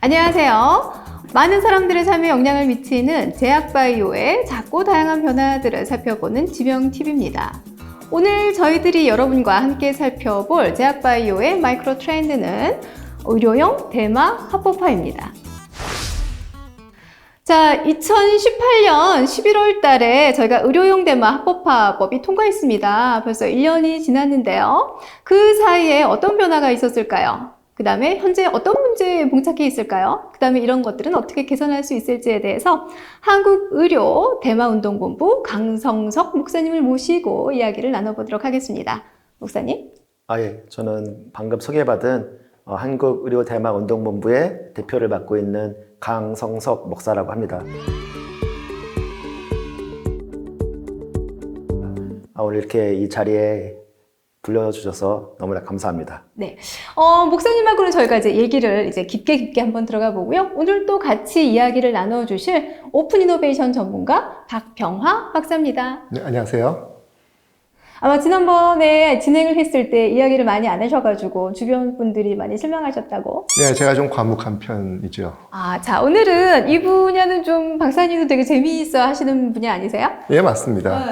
안녕하세요. 많은 사람들의 삶에 영향을 미치는 제약바이오의 작고 다양한 변화들을 살펴보는 지명TV입니다. 오늘 저희들이 여러분과 함께 살펴볼 제약바이오의 마이크로 트렌드는 의료용 대마 합법화입니다. 자, 2018년 11월 달에 저희가 의료용 대마 합법화법이 통과했습니다. 벌써 1년이 지났는데요. 그 사이에 어떤 변화가 있었을까요? 그 다음에 현재 어떤 문제에 봉착해 있을까요? 그 다음에 이런 것들은 어떻게 개선할 수 있을지에 대해서 한국의료대마운동본부 강성석 목사님을 모시고 이야기를 나눠보도록 하겠습니다. 목사님? 예. 저는 방금 소개받은 한국의료대마운동본부의 대표를 맡고 있는 강성석 목사라고 합니다. 오늘 이렇게 이 자리에 불러주셔서 너무나 감사합니다. 네. 목사님하고는 저희가 이제 얘기를 깊게 한번 들어가 보고요. 오늘 또 같이 이야기를 나눠주실 오픈 이노베이션 전문가 박병화 박사입니다. 네, 안녕하세요. 아마 지난번에 진행을 했을 때 이야기를 많이 안 하셔가지고 주변 분들이 많이 실망하셨다고. 네, 제가 좀 과묵한 편이죠. 자, 오늘은 이 분야는 좀 박사님도 되게 재미있어 하시는 분야 아니세요? 예, 맞습니다. 네.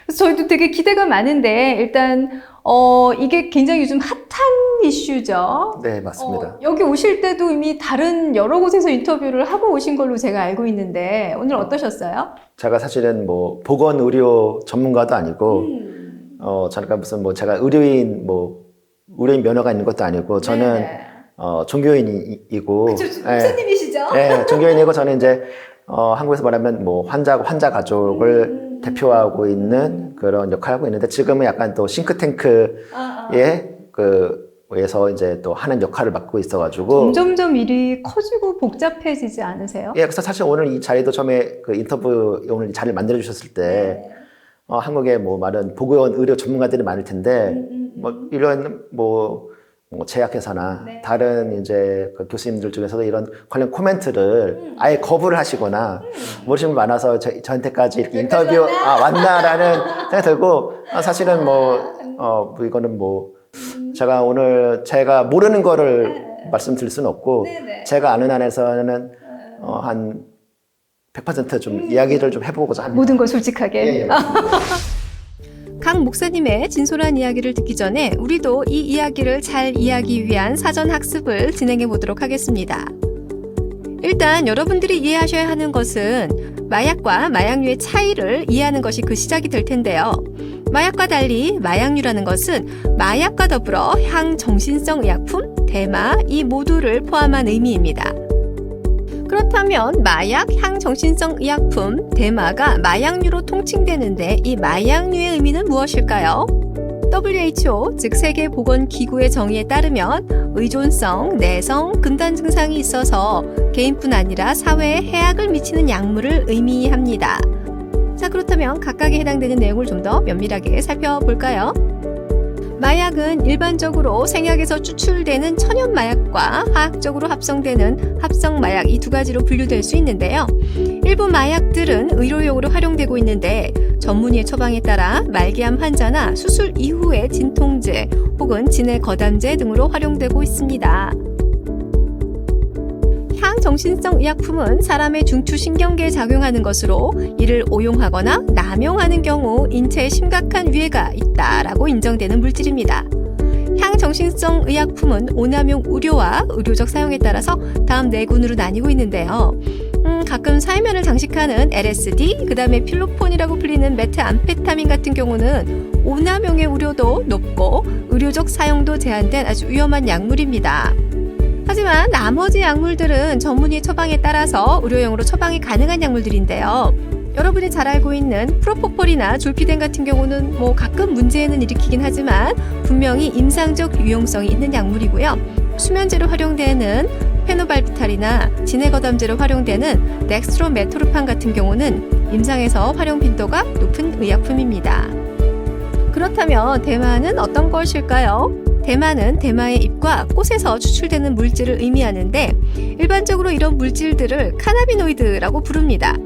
그래서 저희도 되게 기대가 많은데 일단 이게 굉장히 요즘 핫한 이슈죠. 네, 맞습니다. 여기 오실 때도 이미 다른 여러 곳에서 인터뷰를 하고 오신 걸로 제가 알고 있는데 오늘 어떠셨어요? 제가 사실은 보건의료 전문가도 아니고 잠깐 제가 의료인 면허가 있는 것도 아니고 저는 종교인이고 그쵸, 목사님이시죠? 네, 종교인이고 저는 이제 한국에서 말하면 환자 가족을 대표하고 있는 그런 역할을 하고 있는데 지금은 약간 또 싱크탱크에 에서 이제 또 하는 역할을 맡고 있어가지고 점점 일이 커지고 복잡해지지 않으세요? 예, 그래서 사실 오늘 이 자리도 처음에 인터뷰 오늘 이 자리를 만들어 주셨을 때 한국에 많은 보건 의료 전문가들이 많을 텐데 이런 제약회사나 다른 이제 교수님들 중에서도 이런 관련 코멘트를 아예 거부를 하시거나 모르시는 분 많아서 저한테까지 이렇게 인터뷰 왔나라는 생각이 들고 사실은 이거는 제가 오늘 제가 모르는 거를 말씀드릴 수는 없고 제가 아는 안에서는 한 100% 좀 이야기를 좀 해보고자 합니다. 모든 걸 솔직하게. 예. 강 목사님의 진솔한 이야기를 듣기 전에 우리도 이 이야기를 잘 이해하기 위한 사전 학습을 진행해 보도록 하겠습니다. 일단 여러분들이 이해하셔야 하는 것은 마약과 마약류의 차이를 이해하는 것이 그 시작이 될 텐데요. 마약과 달리 마약류라는 것은 마약과 더불어 향정신성 의약품, 대마 이 모두를 포함한 의미입니다. 그렇다면 마약, 향정신성 의약품, 대마가 마약류로 통칭되는데 이 마약류의 의미는 무엇일까요? WHO, 즉 세계보건기구의 정의에 따르면 의존성, 내성, 금단 증상이 있어서 개인뿐 아니라 사회에 해악을 미치는 약물을 의미합니다. 자, 그렇다면 각각에 해당되는 내용을 좀 더 면밀하게 살펴볼까요? 마약은 일반적으로 생약에서 추출되는 천연 마약과 화학적으로 합성되는 합성 마약 이 두 가지로 분류될 수 있는데요. 일부 마약들은 의료용으로 활용되고 있는데 전문의의 처방에 따라 말기암 환자나 수술 이후의 진통제 혹은 진해 거담제 등으로 활용되고 있습니다. 향정신성 의약품은 사람의 중추신경계에 작용하는 것으로 이를 오용하거나 남용하는 경우 인체에 심각한 위해가 있다라고 인정되는 물질입니다. 향정신성 의약품은 오남용 의료와 의료적 사용에 따라서 다음 네 군으로 나뉘고 있는데요. 가끔 사이면을 장식하는 LSD, 그 다음에 필로폰이라고 불리는 메트암페타민 같은 경우는 오남용의 우려도 높고 의료적 사용도 제한된 아주 위험한 약물입니다. 하지만 나머지 약물들은 전문의의 처방에 따라서 의료용으로 처방이 가능한 약물들인데요. 여러분이 잘 알고 있는 프로포폴이나 졸피뎀 같은 경우는 가끔 문제는 일으키긴 하지만 분명히 임상적 유용성이 있는 약물이고요. 수면제로 활용되는 페노발비탈이나 진해거담제로 활용되는 덱스트로메토르판 같은 경우는 임상에서 활용 빈도가 높은 의약품입니다. 그렇다면 대마는 어떤 것일까요? 대마는 대마의 잎과 꽃에서 추출되는 물질을 의미하는데 일반적으로 이런 물질들을 카나비노이드라고 부릅니다.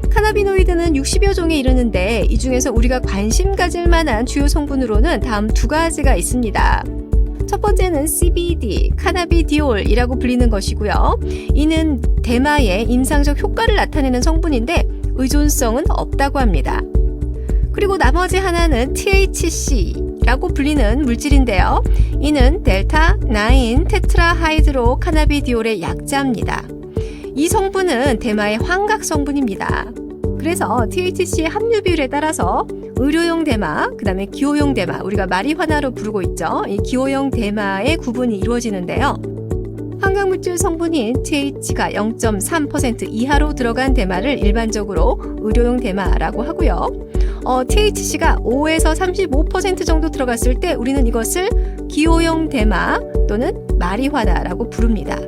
카나비노이드는 60여 종에 이르는데 이 중에서 우리가 관심 가질 만한 주요 성분으로는 다음 두 가지가 있습니다. 첫 번째는 CBD, 카나비디올이라고 불리는 것이고요. 이는 대마의 임상적 효과를 나타내는 성분인데 의존성은 없다고 합니다. 그리고 나머지 하나는 THC라고 불리는 물질인데요. 이는 델타-9 테트라하이드로 카나비디올의 약자입니다. 이 성분은 대마의 환각 성분입니다. 그래서 THC 함유 비율에 따라서 의료용 대마, 그 다음에 기호용 대마, 우리가 마리화나로 부르고 있죠. 이 기호용 대마의 구분이 이루어지는데요. 환각물질 성분인 THC가 0.3% 이하로 들어간 대마를 일반적으로 의료용 대마라고 하고요. THC가 5에서 35% 정도 들어갔을 때 우리는 이것을 기호용 대마 또는 마리화나라고 부릅니다.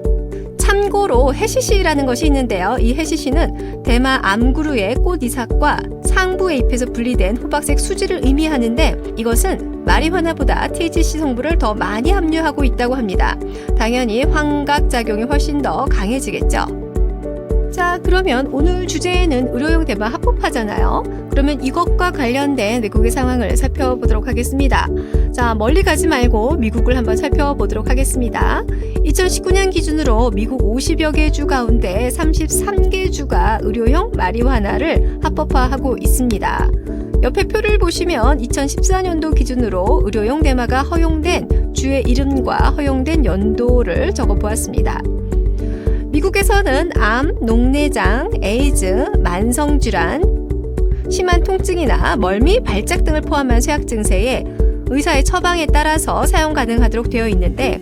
참고로 해시시라는 것이 있는데요. 이 해시시는 대마 암그루의 꽃 이삭과 상부에 잎에서 분리된 호박색 수지를 의미하는데 이것은 마리화나보다 THC 성분을 더 많이 함유하고 있다고 합니다. 당연히 환각작용이 훨씬 더 강해지겠죠. 자, 그러면 오늘 주제는 의료용 대마 합법화잖아요. 그러면 이것과 관련된 외국의 상황을 살펴보도록 하겠습니다. 자, 멀리 가지 말고 미국을 한번 살펴보도록 하겠습니다. 2019년 기준으로 미국 50여 개 주 가운데 33개 주가 의료용 마리화나를 합법화하고 있습니다. 옆에 표를 보시면 2014년도 기준으로 의료용 대마가 허용된 주의 이름과 허용된 연도를 적어보았습니다. 미국에서는 암, 녹내장, 에이즈, 만성질환, 심한 통증이나 멀미, 발작 등을 포함한 쇠약 증세에 의사의 처방에 따라서 사용 가능하도록 되어 있는데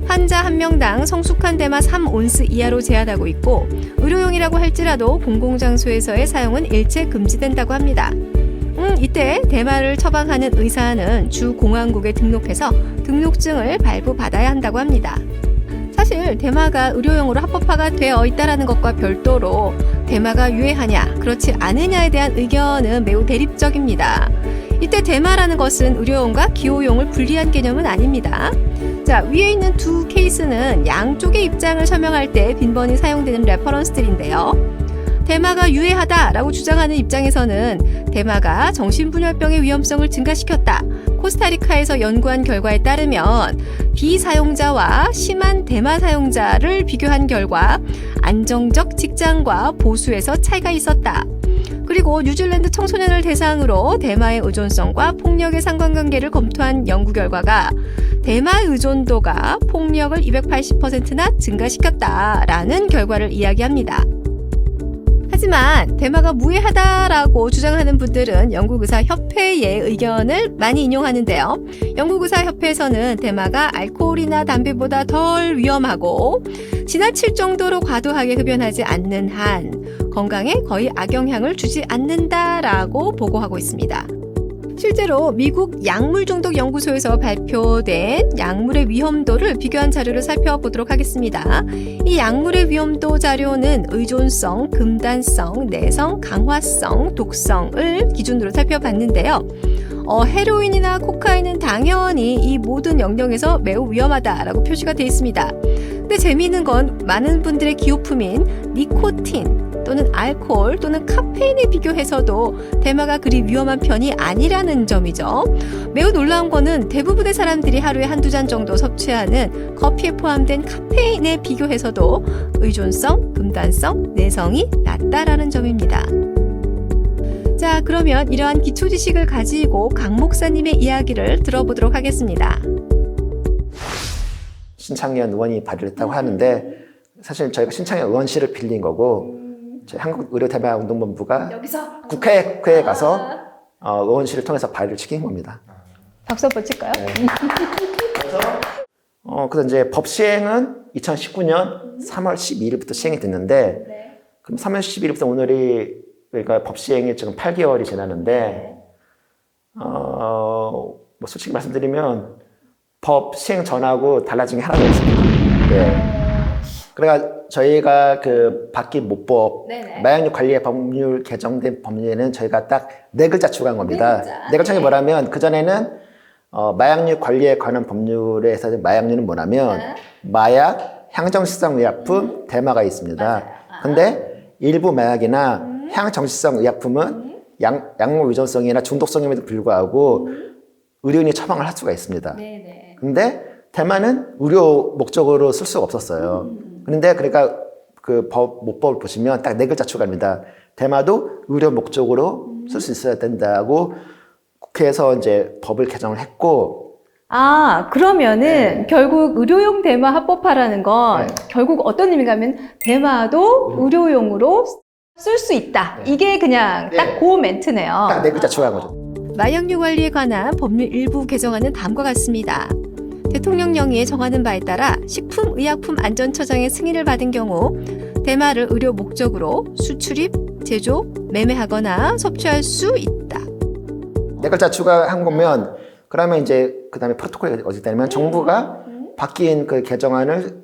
환자 한 명당 성숙한 대마 3온스 이하로 제한하고 있고 의료용이라고 할지라도 공공장소에서의 사용은 일체 금지된다고 합니다. 이때 대마를 처방하는 의사는 주 공안국에 등록해서 등록증을 발부받아야 한다고 합니다. 사실 대마가 의료용으로 합법화가 되어 있다는 것과 별도로 대마가 유해하냐 그렇지 않느냐에 대한 의견은 매우 대립적입니다. 이때 대마라는 것은 의료용과 기호용을 분리한 개념은 아닙니다. 자, 위에 있는 두 케이스는 양쪽의 입장을 설명할 때 빈번히 사용되는 레퍼런스들인데요. 대마가 유해하다라고 주장하는 입장에서는 대마가 정신분열병의 위험성을 증가시켰다. 코스타리카에서 연구한 결과에 따르면 비사용자와 심한 대마 사용자를 비교한 결과 안정적 직장과 보수에서 차이가 있었다. 그리고 뉴질랜드 청소년을 대상으로 대마의 의존성과 폭력의 상관관계를 검토한 연구 결과가 대마 의존도가 폭력을 280%나 증가시켰다라는 결과를 이야기합니다. 하지만 대마가 무해하다라고 주장하는 분들은 영국의사협회의 의견을 많이 인용하는데요. 영국의사협회에서는 대마가 알코올이나 담배보다 덜 위험하고 지나칠 정도로 과도하게 흡연하지 않는 한 건강에 거의 악영향을 주지 않는다라고 보고하고 있습니다. 실제로 미국 약물중독연구소에서 발표된 약물의 위험도를 비교한 자료를 살펴보도록 하겠습니다. 이 약물의 위험도 자료는 의존성, 금단성, 내성, 강화성, 독성을 기준으로 살펴봤는데요. 헤로인이나 코카인은 당연히 이 모든 영역에서 매우 위험하다라고 표시가 되어 있습니다. 근데 재미있는 건 많은 분들의 기호품인 니코틴 또는 알코올 또는 카페인에 비교해서도 대마가 그리 위험한 편이 아니라는 점이죠. 매우 놀라운 거는 대부분의 사람들이 하루에 한두 잔 정도 섭취하는 커피에 포함된 카페인에 비교해서도 의존성, 금단성, 내성이 낮다라는 점입니다. 자, 그러면 이러한 기초 지식을 가지고 강 목사님의 이야기를 들어보도록 하겠습니다. 신창현 의원이 발의를 했다고 하는데 사실 저희가 신창현 의원실을 빌린 거고 저희 한국의료대마운동본부가 여기서 국회에 가서 의원실을 통해서 발의를 시킨 겁니다. 박수 한번 칠까요? 네. 그래서 이제 법 시행은 2019년 3월 12일부터 시행이 됐는데 네. 그럼 3월 12일부터 오늘이 그러니까 법 시행이 지금 8개월이 지났는데 뭐 솔직히 말씀드리면 법 시행 전하고 달라진 게 하나도 없습니다. 예. 그러니까 저희가 그 바뀐 모법, 마약류 관리의 법률 개정된 법률에는 저희가 딱 네 글자 추가한 겁니다. 네 글자가 뭐라면 그전에는 마약류 관리에 관한 법률에서 마약류는 뭐냐면 마약, 향정신성 의약품, 대마가 있습니다. 근데 일부 마약이나 향정신성 의약품은 약물 의존성이나 중독성임에도 불구하고 의료인이 처방을 할 수가 있습니다. 근데 대마는 의료 목적으로 쓸 수가 없었어요. 그런데 그러니까 그 모법을 보시면 딱 4글자 추가입니다. 대마도 의료 목적으로 쓸 수 있어야 된다고 국회에서 이제 법을 개정을 했고, 그러면은 결국 의료용 대마 합법화라는 건 결국 어떤 의미가 하면 대마도 의료용으로 쓸 수 있다. 이게 그냥 딱 그 멘트네요. 딱 4글자 추가한 거죠. 마약류 관리에 관한 법률 일부 개정안은 다음과 같습니다. 대통령령이 정하는 바에 따라 식품의약품안전처장의 승인을 받은 경우 대마를 의료 목적으로 수출입, 제조, 매매하거나 섭취할 수 있다. 4글자 추가한 거면 그러면 이제 그다음에 프로토콜이 어디 있다면 정부가 바뀐 그 개정안을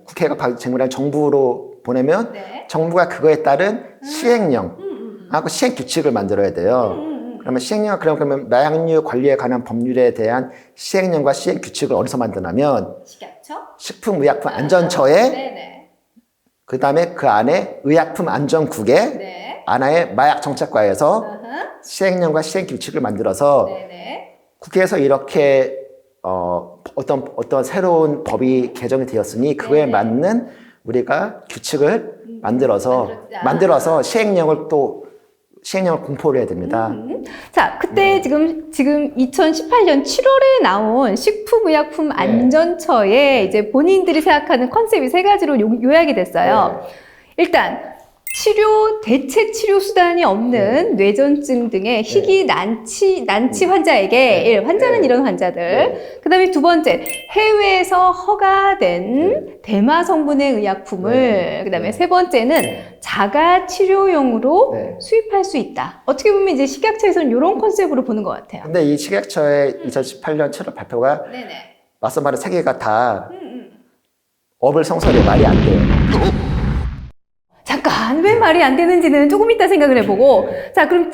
국회가 제출한 정부로 보내면 정부가 그거에 따른 시행령하고 시행 규칙을 만들어야 돼요. 그러면 시행령 그러면 마약류 관리에 관한 법률에 대한 시행령과 시행 규칙을 어디서 만드냐면 식품의약품안전처에 그다음에 그 안에 의약품안전국에 안에 마약정책과에서 시행령과 시행 규칙을 만들어서 국회에서 이렇게 어떤 새로운 법이 개정이 되었으니 그거에 맞는 우리가 규칙을 만들어서 시행령을 공포를 해야 됩니다. 자, 그때 지금 2018년 7월에 나온 식품의약품안전처에 이제 본인들이 생각하는 컨셉이 3가지로 요약이 됐어요. 일단 대체 치료 수단이 없는 뇌전증 등의 희귀 난치 환자에게, 환자는 이런 환자들. 그 다음에 2번째, 해외에서 허가된 대마 성분의 의약품을, 그 다음에 3번째는 자가 치료용으로 수입할 수 있다. 어떻게 보면 이제 식약처에서는 이런 컨셉으로 보는 것 같아요. 근데 이 식약처의 2018년 7월 발표가 맞서 말해 3개가 다 업을 성설이 말이 안 돼요. 잠깐, 왜 말이 안 되는지는 조금 이따 생각을 해보고. 자, 그럼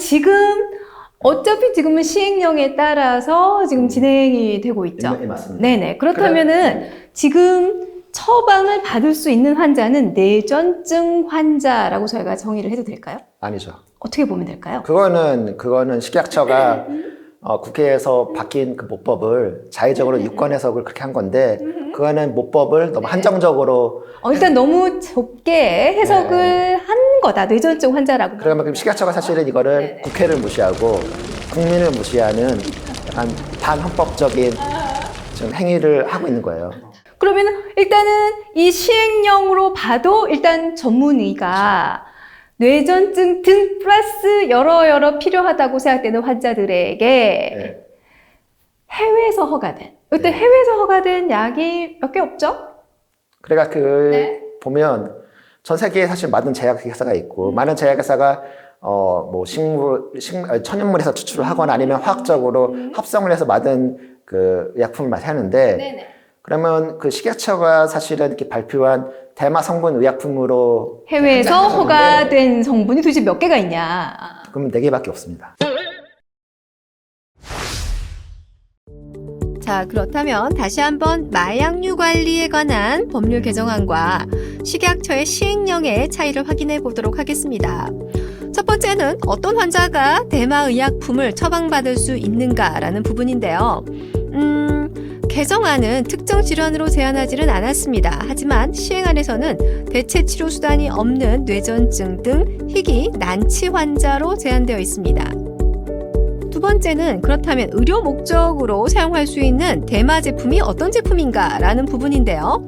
어차피 지금은 시행령에 따라서 지금 진행이 되고 있죠? 네, 맞습니다. 네네. 그렇다면은 지금 처방을 받을 수 있는 환자는 뇌전증 환자라고 저희가 정의를 해도 될까요? 아니죠. 어떻게 보면 될까요? 그거는 식약처가 국회에서 바뀐 그 모법을 자의적으로 유권 해석을 그렇게 한 건데, 그거는 모법을 너무 한정적으로. 일단 너무 좁게 해석을 한 거다. 뇌전증 환자라고. 그러면 식약처가 사실은 이거를 국회를 무시하고 국민을 무시하는 약간 반헌법적인 지금 행위를 하고 있는 거예요. 그러면 일단은 이 시행령으로 봐도 일단 전문의가 뇌전증 등 플러스 여러 필요하다고 생각되는 환자들에게 해외에서 허가된, 그때 해외에서 허가된 약이 몇 개 없죠? 그러니까 보면 전 세계에 사실 많은 제약회사가 있고, 많은 제약회사가 뭐 천연물에서 추출을 하거나 아니면 화학적으로 합성을 해서 만든 그 약품을 하는데, 그러면 그 식약처가 사실은 이렇게 발표한 대마 성분 의약품으로 해외에서 허가된 성분이 도대체 몇 개가 있냐? 그러면 4개밖에 없습니다. 자, 그렇다면 다시 한번 마약류 관리에 관한 법률 개정안과 식약처의 시행령의 차이를 확인해 보도록 하겠습니다. 첫 번째는 어떤 환자가 대마의약품을 처방받을 수 있는가라는 부분인데요. 개정안은 특정 질환으로 제한하지는 않았습니다. 하지만 시행안에서는 대체 치료 수단이 없는 뇌전증 등 희귀 난치 환자로 제한되어 있습니다. 두 번째는 그렇다면 의료 목적으로 사용할 수 있는 대마 제품이 어떤 제품인가 라는 부분인데요.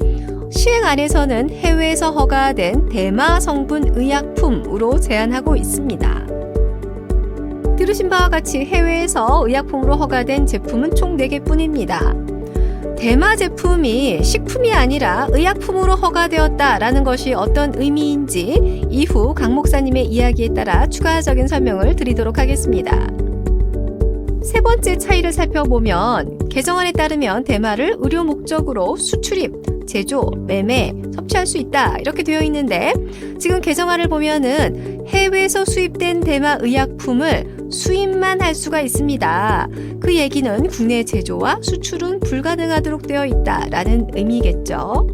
시행안에서는 해외에서 허가된 대마 성분 의약품으로 제한하고 있습니다. 들으신 바와 같이 해외에서 의약품으로 허가된 제품은 총 4개뿐입니다. 대마 제품이 식품이 아니라 의약품으로 허가되었다라는 것이 어떤 의미인지 이후 강 목사님의 이야기에 따라 추가적인 설명을 드리도록 하겠습니다. 세 번째 차이를 살펴보면 개정안에 따르면 대마를 의료 목적으로 수출입, 제조, 매매, 섭취할 수 있다 이렇게 되어 있는데, 지금 개정안을 보면은 해외에서 수입된 대마 의약품을 수입만 할 수가 있습니다. 그 얘기는 국내 제조와 수출은 불가능하도록 되어 있다라는 의미겠죠.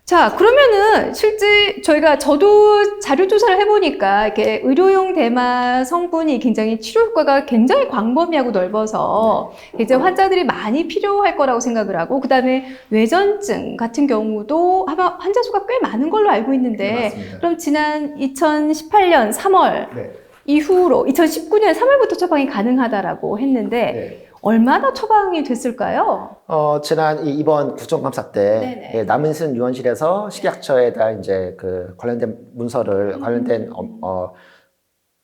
자, 그러면은 실제 저도 자료 조사를 해보니까 이렇게 의료용 대마 성분이 굉장히 치료 효과가 굉장히 광범위하고 넓어서 이제 환자들이 많이 필요할 거라고 생각을 하고, 그 다음에 뇌전증 같은 경우도 아마 환자 수가 꽤 많은 걸로 알고 있는데, 맞습니다. 그럼 지난 2018년 3월 네. 이후로 2019년 3월부터 처방이 가능하다라고 했는데 네. 얼마나 처방이 됐을까요? 지난 이번 국정감사 때 네네. 예, 남은순 의원실에서 식약처에다 이제 그 관련된 문서를 관련된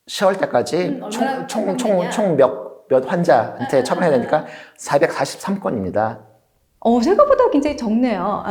10월 때까지 얼마나 처방됐냐? 총 몇 환자한테 처방해야 되니까 443건입니다. 생각보다 굉장히 적네요.